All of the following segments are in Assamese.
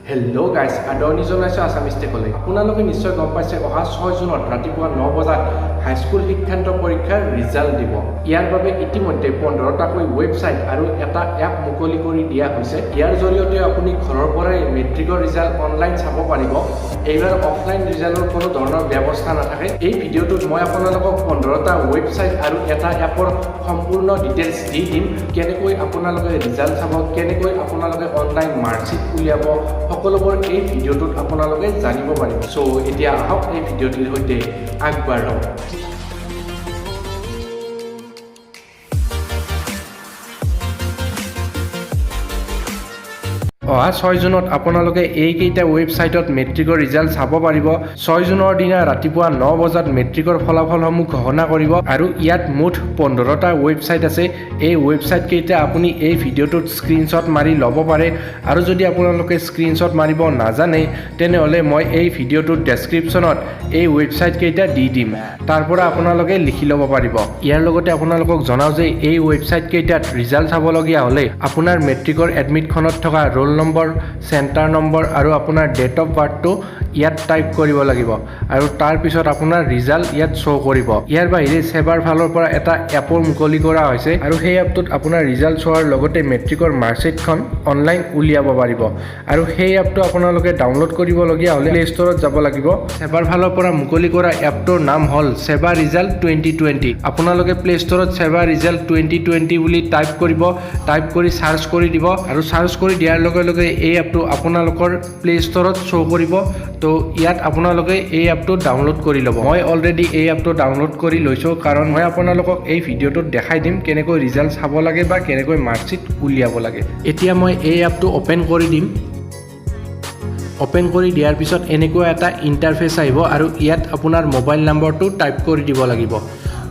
Hello guys, আদৰণি জনাইছো আসামিজ টেকলৈ। আপোনালোকে নিশ্চয় গম পাইছে অহা 6 জুনত ৰাতিপুৱা 9 বজাত হাইস্কুল শিক্ষান্ত পৰীক্ষাৰ ৰিজাল্ট দিব। ইয়াৰ বাবে ইতিমধ্যে 15টাকৈ ৱেবছাইট আৰু এটা এপ মুকলি কৰি দিয়া হৈছে। ইয়াৰ জৰিয়তে আপুনি ঘৰৰ পৰাই মেট্ৰিকৰ ৰিজাল্ট অনলাইন চাব পাৰিব। এইবাৰ অফলাইন ৰিজাল্টৰ কোনো ধৰণৰ ব্যৱস্থা নাথাকে। এই ভিডিঅ'টোত মই আপোনালোকক 15টা ৱেবছাইট আৰু এটা এপৰ সম্পূৰ্ণ ডিটেইলছ দি দিম। কেনেকৈ আপোনালোকে ৰিজাল্ট চাব, কেনেকৈ আপোনালোকে অনলাইন মাৰ্কশ্বিট উলিয়াব, সকলোবোৰ এই ভিডিঅ'টোত আপোনালোকে জানিব পাৰিব। সো এতিয়া আহক এই ভিডিঅ'টিৰ সৈতে আগবাঢ়ো। অহা 6 জুনত আপোনালোকে এইকেইটা ৱেবছাইটত মেট্ৰিকৰ ৰিজাল্ট চাব পাৰিব। 6 জুনৰ দিনা ৰাতিপুৱা 9 বজাত মেট্ৰিকৰ ফলাফলসমূহ ঘোষণা কৰিব আৰু ইয়াত মুঠ 15টা ৱেবছাইট আছে। এই ৱেবছাইট কেইটা আপুনি এই ভিডিঅ'টোত স্ক্ৰীনশ্বট মাৰি ল'ব পাৰে আৰু যদি আপোনালোকে স্ক্ৰীনশ্বট মাৰিব নাজানে তেনেহ'লে মই এই ভিডিঅ'টোৰ ডেছক্ৰিপশ্যনত এই ৱেবছাইট কেইটা দি দিম। তাৰ পৰা আপোনালোকে লিখি ল'ব পাৰিব। ইয়াৰ লগতে আপোনালোকক জনাও যে এই ৱেবছাইট কেইটাত ৰিজাল্ট চাবলগীয়া হ'লে আপোনাৰ মেট্ৰিকৰ এডমিটখনত থকা ৰোল নম্বৰ, চেণ্টাৰ নম্বৰ আৰু আপোনাৰ ডেট অফ বাৰ্থটো ইয়াত টাইপ কৰিব লাগিব আৰু তাৰ পিছত আপোনাৰ ৰিজাল্ট ইয়াত শ্ব' কৰিব। ইয়াৰ বাহিৰে সেবাৰ ফালৰ পৰা এটা এপৰ মুকলি কৰা হৈছে আৰু সেই এপটোত আপোনাৰ ৰিজাল্ট চোৱাৰ লগতে মেট্ৰিকৰ মাৰ্কশ্বিটখন অনলাইন উলিয়াব পাৰিব। আৰু সেই এপটো আপোনালোকে ডাউনলোড কৰিবলগীয়া হ'লে প্লে ষ্টৰত যাব লাগিব। সেবাৰ ফালৰ পৰা মুকলি কৰা এপটোৰ নাম হ'ল SEBA ৰিজাল্ট 2020। আপোনালোকে প্লে ষ্টৰত SEBA ৰিজাল্ট 2020 বুলি টাইপ কৰিব, টাইপ কৰি চাৰ্চ কৰি দিব আৰু চাৰ্চ কৰি দিয়াৰ লগে লগে এই এপটো আপোনালোকৰ প্লে ষ্টৰত শ্ব' কৰিব। তো ইয়াত আপোনালোকে এই এপটো ডাউনলোড কৰি ল'ব। মই অলৰেডি এই এপটো ডাউনলোড কৰি লৈছোঁ কাৰণ মই আপোনালোকক এই ভিডিঅ'টোত দেখাই দিম কেনেকৈ ৰিজাল্ট চাব লাগে বা কেনেকৈ মাৰ্কশ্বিট উলিয়াব লাগে। এতিয়া মই এই এপটো অ'পেন কৰি দিম। অ'পেন কৰি দিয়াৰ পিছত এনেকুৱা এটা ইণ্টাৰফেচ আহিব আৰু ইয়াত আপোনাৰ মোবাইল নম্বৰটো টাইপ কৰি দিব লাগিব।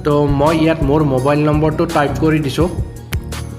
তো মই ইয়াত মোৰ মোবাইল নম্বৰটো টাইপ কৰি দিছোঁ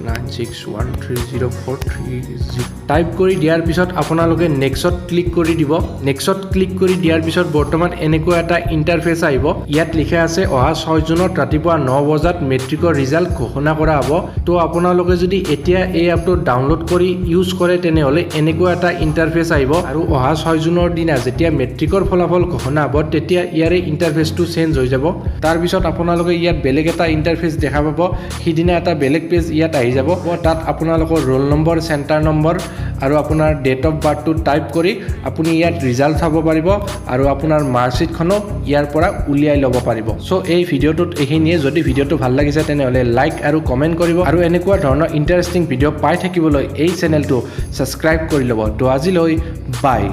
96130430। টাইপ কৰি দিয়াৰ পিছত আপোনালোকে নেক্সট ক্লিক কৰি দিব। নেক্সট ক্লিক কৰি দিয়াৰ পিছত বৰ্তমান এনেকুৱা এটা ইণ্টাৰফেচ আহিব। ইয়াত লিখা আছে অহা 6 জুনত ৰাতিপুৱা 9 বজাত মেট্ৰিকৰ ৰিজাল্ট ঘোষণা কৰা হ'ব। তো আপোনালোকে যদি এতিয়া এই এপটো ডাউনলোড কৰি ইউজ কৰে তেনেহ'লে এনেকুৱা এটা ইণ্টাৰফেচ আহিব আৰু অহা 6 জুনৰ দিনা যেতিয়া মেট্ৰিকৰ ফলাফল ঘোষণা হ'ব তেতিয়া ইয়াৰে ইণ্টাৰফেচটো চেঞ্জ হৈ যাব। তাৰপিছত আপোনালোকে ইয়াত বেলেগ এটা ইণ্টাৰফেচ দেখা পাব। সিদিনা এটা বেলেগ পেজ ইয়াত আহি যাব। তাত আপোনালোকৰ ৰোল নম্বৰ, চেণ্টাৰ নম্বৰ আৰু আপোনাৰ ডেট অফ বাৰ্থটো টাইপ কৰি আপুনি ইয়াত ৰিজাল্ট চাব পাৰিব আৰু আপোনাৰ মাৰ্কশ্বিটখনো ইয়াৰ পৰা উলিয়াই ল'ব পাৰিব। চ' এই ভিডিঅ'টোত এইখিনিয়ে। যদি ভিডিঅ'টো ভাল লাগিছে তেনেহ'লে লাইক আৰু কমেণ্ট কৰিব আৰু এনেকুৱা ধৰণৰ ইণ্টাৰেষ্টিং ভিডিঅ' পাই থাকিবলৈ এই চেনেলটো ছাবস্ক্ৰাইব কৰি ল'ব। তো আজিলৈ বাই।